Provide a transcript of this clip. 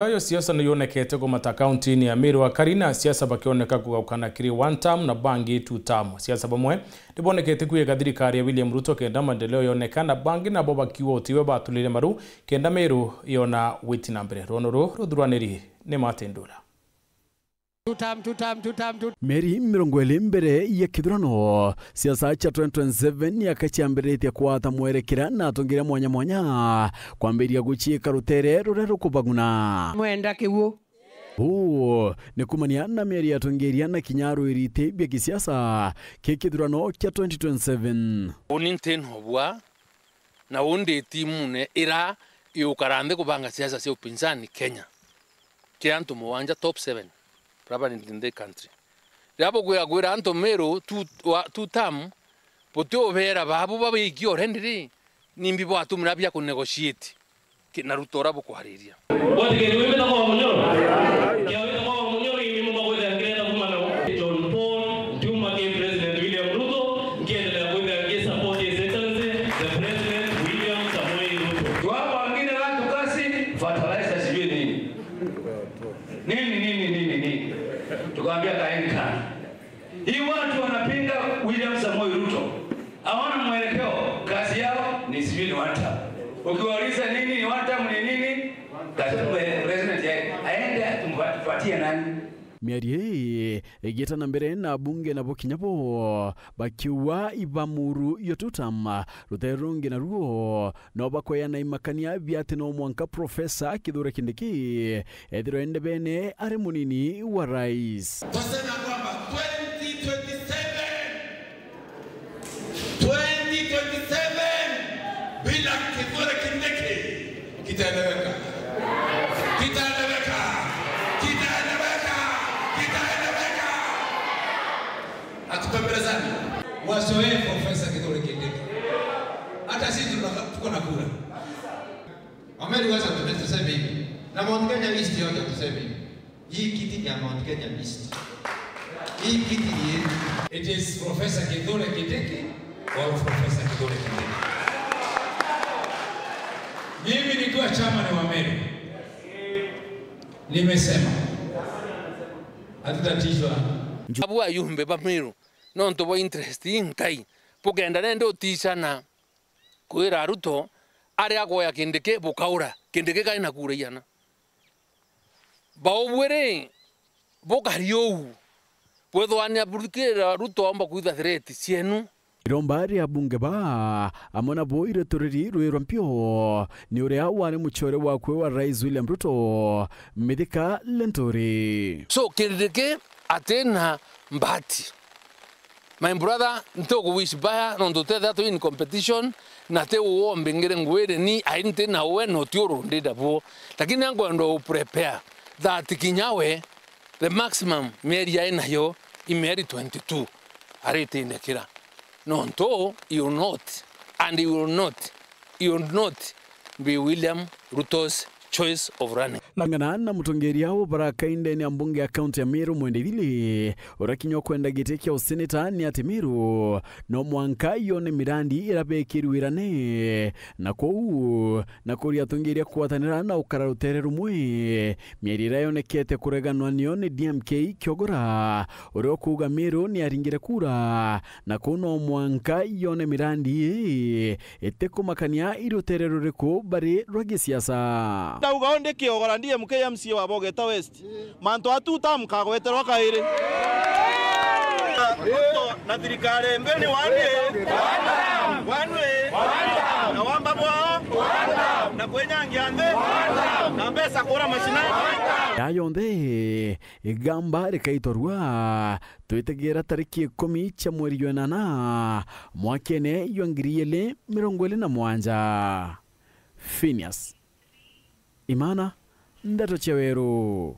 Ayo siasa niyonekete kumata county ni Amiru wa Karina siasa bakioneka kugaukana kiri one term na bangi two term. Siasa bamwe ndibonekete kuyega thirikari ya William Ruto kenda maendeleo yonekana bangi na boba kiwo utiwe batulire maru kenda Meru yona witi na mbere. Ronoro ruthwaniri ni matendura. Meri mirongweli mbere ya kithurano siasa cha 2027 yakachia mbere tia kwata mwerekera na atongira mwanya kwambiria guchika rutere rurero kubaguna mwenda kiwo ni kumania na meri atongeria na kinyaru irite bya kisiasa kithurano cha 2027 uninten hobwa na unde timu ne ira yukarande kubanga siasa cia upinzani Kenya kiantu muwanja top 7 in the country. Rabo gwira anto Meru two term potio vera babu babiki orendiri nimbi batumira bya ku negotiate kina Ruto rabo kwariria wotige niwe na kwa munyoro ya we kwa munyoro imi mama gwira ngenda kumana John Paul Juma ke President William Ruto ngenda gwira nge support his excellency the President William Samoei Ruto kwa wengine watu kasi fertilizer sijui nini tukaambia kaeni kana. Hii watu wanapinga William Samoei Ruto. Hawana mwelekeo, kazi yao ni sivili wanta. Ukiwauliza nini ni wanta nini? Kazi ya president aende atumpatie nani? Miari egeta na mbere na bunge na bokinyabo bakiwa ibamuru yotutam ruterungi na ruo no bakoya na imakania byate no mwanka profesa Kithure Kindiki ediro ende bene ari munini wa rais. Tuseme kwamba 2027 bila Kithure Kindiki kitaeleweka. Atupembelezani wasoe profesa Kithure Kindiki. Hata sisi tuko na kura. Ameri wacha tuseme hivi. Na Mount Kenya list yote tuseme hivi. Hii kiti ya Mount Kenya list. Hii kiti ni it is Professor Kithure Kindiki or Professor Kithure Kindiki. Mimi nikiwa chama wa Meru. Nimesema hatutatishwa. Abu ayumbe ba Meru non to interesting kai pokenda nendo tisana kwira Ruto ari agoya Kindiki bukaura Kindiki kai na kuriyana baobwere bokario pwedo anya burukira Ruto amba kuitha threat cienu Irombari ya bunge ba amona boire toreri ruero mpyo ni urea wale muchore wakwe wa rais William Ruto Mithika Lenturi. So Kindiki atena mbati. My brother ntoko wish baya nondo te that in competition na te uombe ngere ngwere ni ainte na we no tioro ndida bo lakini yango ndo prepare that kinyawe the maximum meri ya nayo imeri 22 arete nekira nonto you not and you will not be William Ruto's choice of running. Nangana na mutongeri yao baraka inde ni ambunge account ya Meru mwendevili urakinyo kwenda giteki ya useneta ni ati Meru no mwanka yone mirandi irabekiru irane na kou na kuri atongeri ya kuwatanira na ukararutere rumwe mierira yone kete kureganwa nione DMK kiogora ureo kuuga Meru ni aringire kura na kuno mwanka yone mirandi eteko makania irutere rureko bari rwagi siasa. Dauga onde kiogora ndiye MKMC wa Bogeta West manto atuta mukagweterwa kaire na thirikari mbeni wanwe na wamba bwao na kwenyangia nde na mbesa kura mashina yayonde igamba rekaitorwa twetegera tariki 10 cha mweri wa 8 mwakene yongiriele 27 Phineas Imana Ndato Cheweru.